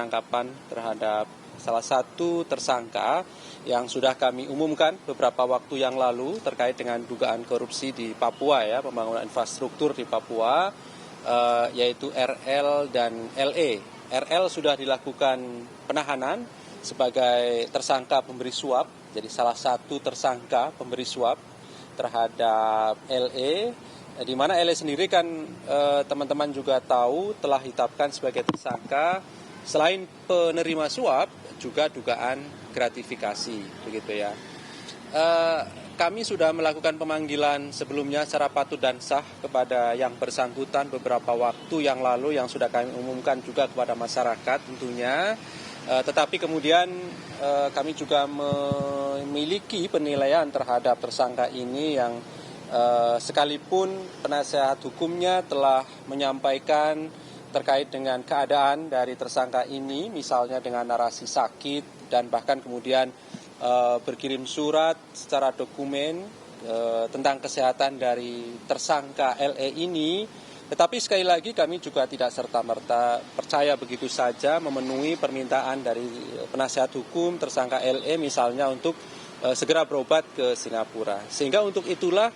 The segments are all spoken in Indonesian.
penangkapan terhadap salah satu tersangka yang sudah kami umumkan beberapa waktu yang lalu terkait dengan dugaan korupsi di Papua, ya, pembangunan infrastruktur di Papua, yaitu RL dan LE. RL sudah dilakukan penahanan sebagai tersangka pemberi suap, jadi salah satu tersangka pemberi suap terhadap LE, di mana LE sendiri kan teman-teman juga tahu telah ditetapkan sebagai tersangka selain penerima suap juga dugaan gratifikasi, begitu ya. Kami sudah melakukan pemanggilan sebelumnya secara patut dan sah kepada yang bersangkutan beberapa waktu yang lalu yang sudah kami umumkan juga kepada masyarakat tentunya. Tetapi kemudian kami juga memiliki penilaian terhadap tersangka ini yang sekalipun penasehat hukumnya telah menyampaikan terkait dengan keadaan dari tersangka ini, misalnya dengan narasi sakit dan bahkan kemudian berkirim surat secara dokumen tentang kesehatan dari tersangka LE ini. Tetapi sekali lagi kami juga tidak serta-merta percaya begitu saja memenuhi permintaan dari penasehat hukum tersangka LE misalnya untuk segera berobat ke Singapura. Sehingga untuk itulah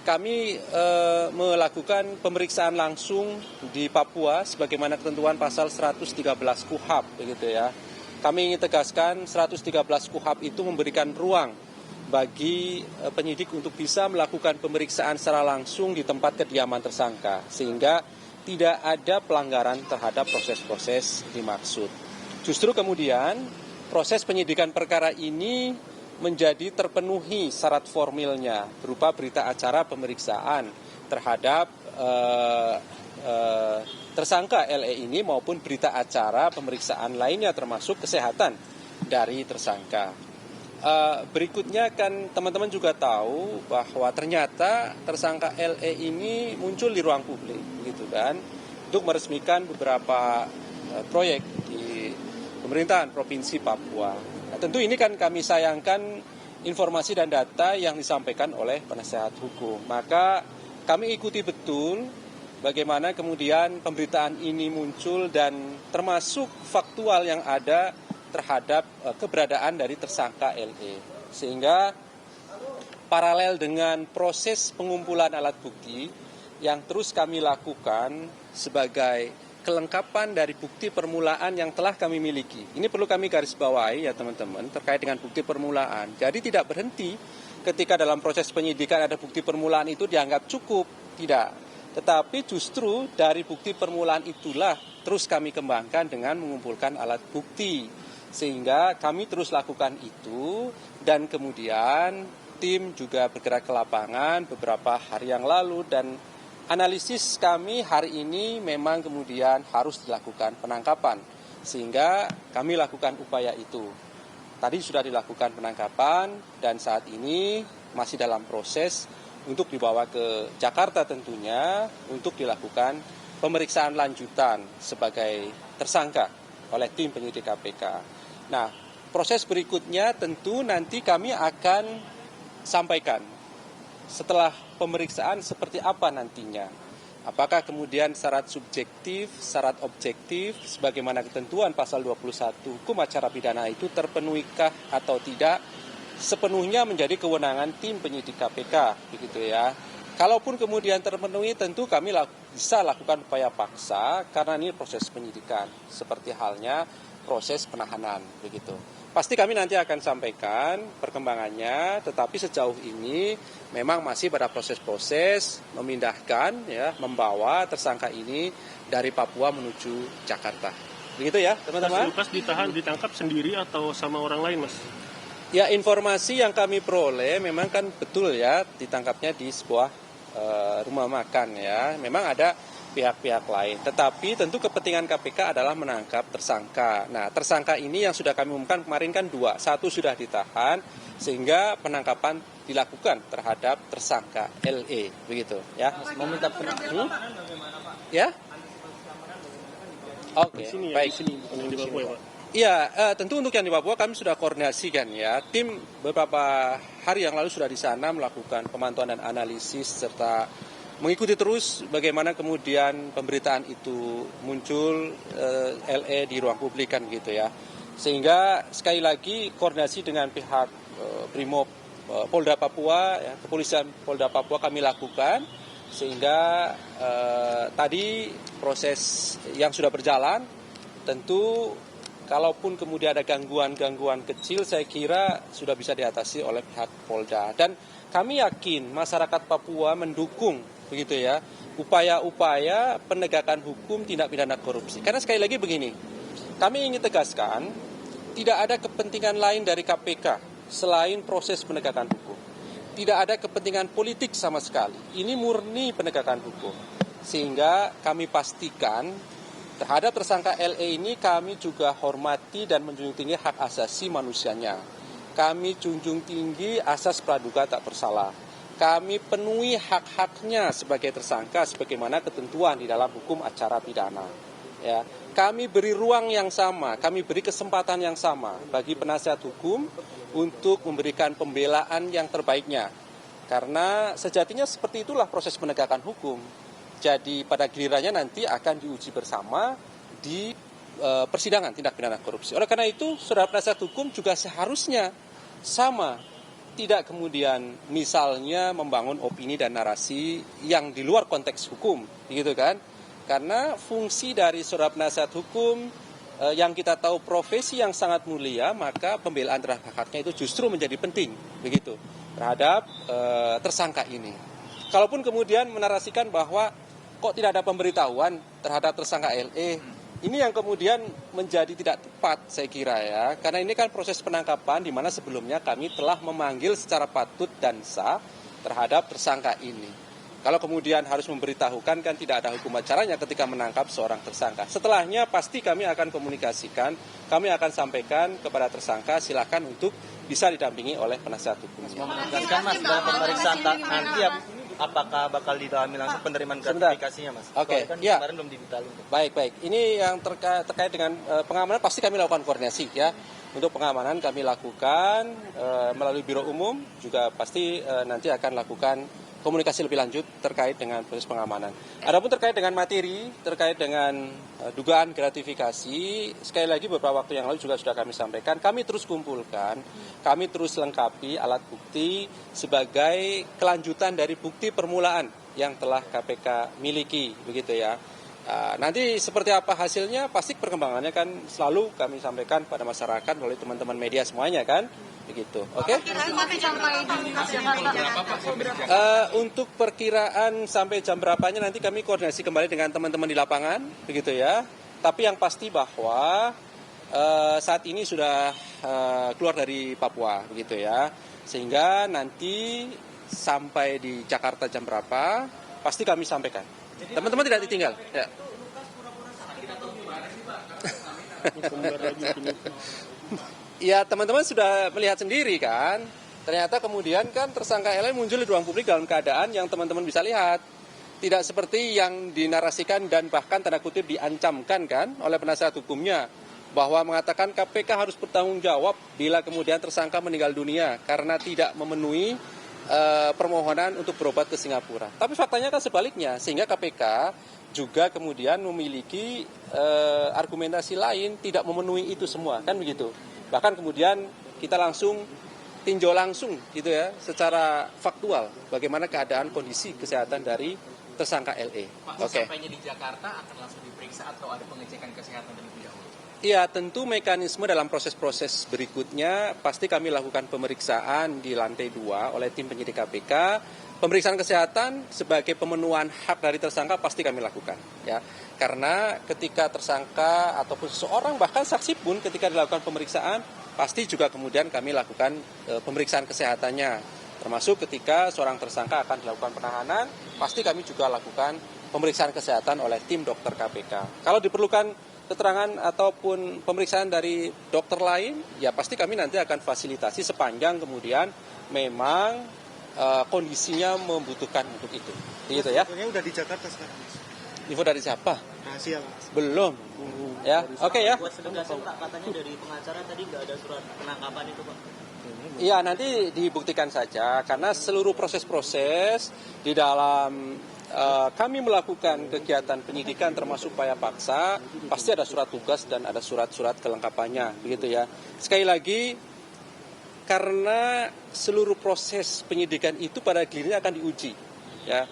kami melakukan pemeriksaan langsung di Papua sebagaimana ketentuan pasal 113 KUHP, begitu ya. Kami ingin tegaskan 113 KUHP itu memberikan ruang bagi penyidik untuk bisa melakukan pemeriksaan secara langsung di tempat kediaman tersangka sehingga tidak ada pelanggaran terhadap proses-proses dimaksud. Justru kemudian proses penyidikan perkara ini menjadi terpenuhi syarat formilnya berupa berita acara pemeriksaan terhadap tersangka LE ini maupun berita acara pemeriksaan lainnya termasuk kesehatan dari tersangka. Berikutnya kan teman-teman juga tahu bahwa ternyata tersangka LE ini muncul di ruang publik, gitu kan, untuk meresmikan beberapa proyek di pemerintahan Provinsi Papua. Nah, tentu ini kan kami sayangkan informasi dan data yang disampaikan oleh penasehat hukum. Maka kami ikuti betul bagaimana kemudian pemberitaan ini muncul dan termasuk faktual yang ada terhadap keberadaan dari tersangka LE. Sehingga paralel dengan proses pengumpulan alat bukti yang terus kami lakukan sebagai kelengkapan dari bukti permulaan yang telah kami miliki. Ini perlu kami garis bawahi ya teman-teman terkait dengan bukti permulaan. Jadi tidak berhenti ketika dalam proses penyidikan ada bukti permulaan itu dianggap cukup. Tidak. Tetapi justru dari bukti permulaan itulah terus kami kembangkan dengan mengumpulkan alat bukti. Sehingga kami terus lakukan itu dan kemudian tim juga bergerak ke lapangan beberapa hari yang lalu dan analisis kami hari ini memang kemudian harus dilakukan penangkapan, sehingga kami lakukan upaya itu. Tadi sudah dilakukan penangkapan dan saat ini masih dalam proses untuk dibawa ke Jakarta tentunya untuk dilakukan pemeriksaan lanjutan sebagai tersangka oleh tim penyidik KPK. Nah, proses berikutnya tentu nanti kami akan sampaikan setelah pemeriksaan seperti apa nantinya. Apakah kemudian syarat subjektif, syarat objektif, sebagaimana ketentuan pasal 21 hukum acara pidana itu terpenuhikah atau tidak, sepenuhnya menjadi kewenangan tim penyidik KPK, begitu ya. Kalaupun kemudian terpenuhi, tentu kami bisa lakukan upaya paksa karena ini proses penyidikan, seperti halnya proses penahanan, begitu. Pasti kami nanti akan sampaikan perkembangannya, tetapi sejauh ini memang masih pada proses-proses memindahkan, ya, membawa tersangka ini dari Papua menuju Jakarta. Begitu ya, teman-teman. Mas Lukas ditangkap sendiri atau sama orang lain, Mas? Ya, informasi yang kami peroleh memang kan betul ya, ditangkapnya di sebuah rumah makan ya. Memang ada pihak-pihak lain. Tetapi tentu kepentingan KPK adalah menangkap tersangka. Nah, tersangka ini yang sudah kami umumkan kemarin kan 2. 1 sudah ditahan, sehingga penangkapan dilakukan terhadap tersangka LE, begitu ya. Meminta ya? Oke, baik. Di Papua, ya, Pak? Iya, tentu untuk yang di Papua kami sudah koordinasikan ya. Tim beberapa hari yang lalu sudah di sana melakukan pemantauan dan analisis serta mengikuti terus bagaimana kemudian pemberitaan itu muncul LE di ruang publik kan gitu ya. Sehingga sekali lagi koordinasi dengan pihak Brimob Polda Papua, ya, Kepolisian Polda Papua kami lakukan sehingga tadi proses yang sudah berjalan tentu kalaupun kemudian ada gangguan-gangguan kecil saya kira sudah bisa diatasi oleh pihak Polda. Dan kami yakin masyarakat Papua mendukung begitu ya upaya-upaya penegakan hukum tindak pidana korupsi. Karena sekali lagi begini, kami ingin tegaskan tidak ada kepentingan lain dari KPK selain proses penegakan hukum. Tidak ada kepentingan politik sama sekali. Ini murni penegakan hukum. Sehingga kami pastikan terhadap tersangka LE ini kami juga hormati dan menjunjung tinggi hak asasi manusianya. Kami junjung tinggi asas praduga tak bersalah. Kami penuhi hak-haknya sebagai tersangka sebagaimana ketentuan di dalam hukum acara pidana. Ya, kami beri ruang yang sama, kami beri kesempatan yang sama bagi penasihat hukum untuk memberikan pembelaan yang terbaiknya. Karena sejatinya seperti itulah proses penegakan hukum. Jadi pada gilirannya nanti akan diuji bersama di persidangan tindak pidana korupsi. Oleh karena itu, saudara penasihat hukum juga seharusnya sama. Tidak kemudian misalnya membangun opini dan narasi yang di luar konteks hukum, gitu kan? Karena fungsi dari saudara penasihat hukum yang kita tahu profesi yang sangat mulia, maka pembelaan terhadap hak-haknya itu justru menjadi penting, begitu, terhadap tersangka ini. Kalaupun kemudian menarasikan bahwa kok tidak ada pemberitahuan terhadap tersangka LE, ini yang kemudian menjadi tidak tepat saya kira ya, karena ini kan proses penangkapan di mana sebelumnya kami telah memanggil secara patut dan sah terhadap tersangka ini. Kalau kemudian harus memberitahukan kan tidak ada hukum acaranya ketika menangkap seorang tersangka. Setelahnya pasti kami akan komunikasikan, kami akan sampaikan kepada tersangka silakan untuk bisa didampingi oleh penasihat hukum. Mau menegaskan Mas dalam pemeriksaan nanti apakah bakal didalami langsung penerimaan gratifikasinya Mas? Oke, kan ya. Kemarin belum didetailin. Baik. Ini yang terkait dengan pengamanan pasti kami lakukan koordinasi ya. Untuk pengamanan kami lakukan melalui Biro Umum juga pasti nanti akan lakukan komunikasi lebih lanjut terkait dengan proses pengamanan. Adapun terkait dengan materi, terkait dengan dugaan gratifikasi, sekali lagi beberapa waktu yang lalu juga sudah kami sampaikan, kami terus kumpulkan, kami terus lengkapi alat bukti sebagai kelanjutan dari bukti permulaan yang telah KPK miliki, begitu ya. Nanti seperti apa hasilnya, pasti perkembangannya kan selalu kami sampaikan pada masyarakat melalui teman-teman media semuanya kan. Begitu, oke? Untuk perkiraan sampai jam berapanya nanti kami koordinasi kembali dengan teman-teman di lapangan, begitu ya. Tapi yang pasti bahwa saat ini sudah keluar dari Papua, begitu ya. Sehingga nanti sampai di Jakarta jam berapa, pasti kami sampaikan. Teman-teman tidak ditinggal. Ya. Ya teman-teman sudah melihat sendiri kan, ternyata kemudian kan tersangka LE muncul di ruang publik dalam keadaan yang teman-teman bisa lihat. Tidak seperti yang dinarasikan dan bahkan tanda kutip diancamkan kan oleh penasihat hukumnya. Bahwa mengatakan KPK harus bertanggung jawab bila kemudian tersangka meninggal dunia karena tidak memenuhi permohonan untuk berobat ke Singapura. Tapi faktanya kan sebaliknya, sehingga KPK juga kemudian memiliki argumentasi lain tidak memenuhi itu semua, kan begitu. Bahkan kemudian kita langsung tinjau langsung gitu ya, secara faktual bagaimana keadaan kondisi kesehatan dari tersangka LE. Oke. Sampainya di Jakarta akan langsung diperiksa atau ada pengecekan kesehatan terlebih dahulu? Iya, tentu mekanisme dalam proses-proses berikutnya pasti kami lakukan pemeriksaan di lantai 2 oleh tim penyidik KPK. Pemeriksaan kesehatan sebagai pemenuhan hak dari tersangka pasti kami lakukan, ya. Karena ketika tersangka ataupun seseorang bahkan saksi pun ketika dilakukan pemeriksaan pasti juga kemudian kami lakukan pemeriksaan kesehatannya. Termasuk ketika seorang tersangka akan dilakukan penahanan, pasti kami juga lakukan pemeriksaan kesehatan oleh tim dokter KPK. Kalau diperlukan keterangan ataupun pemeriksaan dari dokter lain, ya pasti kami nanti akan fasilitasi sepanjang kemudian memang kondisinya membutuhkan untuk itu. Gitu ya. Infonya udah di Jakarta sekarang, Mas. Info dari siapa? Rahasia, Mas. Belum. Ya, oke ya. Buat penegasan Pak, katanya dari pengacara tadi nggak ada surat penangkapan itu Pak. Iya, nanti dibuktikan saja karena seluruh proses-proses di dalam kami melakukan kegiatan penyidikan termasuk upaya paksa, pasti ada surat tugas dan ada surat-surat kelengkapannya, begitu ya. Sekali lagi, karena seluruh proses penyidikan itu pada akhirnya akan diuji, ya,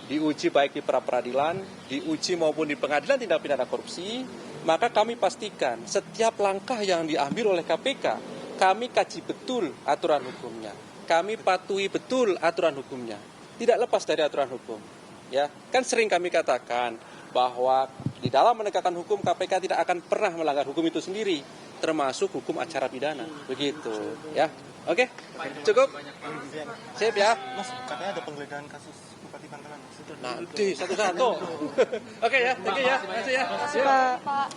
diuji baik di pra peradilan, diuji maupun di pengadilan tindak pidana korupsi, maka kami pastikan setiap langkah yang diambil oleh KPK, kami kaji betul aturan hukumnya, kami patuhi betul aturan hukumnya, tidak lepas dari aturan hukum. Ya, kan sering kami katakan bahwa di dalam menegakkan hukum KPK tidak akan pernah melanggar hukum itu sendiri, termasuk hukum acara pidana. Begitu, ya. Oke, cukup. Sip ya. Mas, katanya ada penggeledahan kasus Bupati Bantaran. Nanti satu-satu. Oke ya, thank you ya. Terima kasih ya. Pak.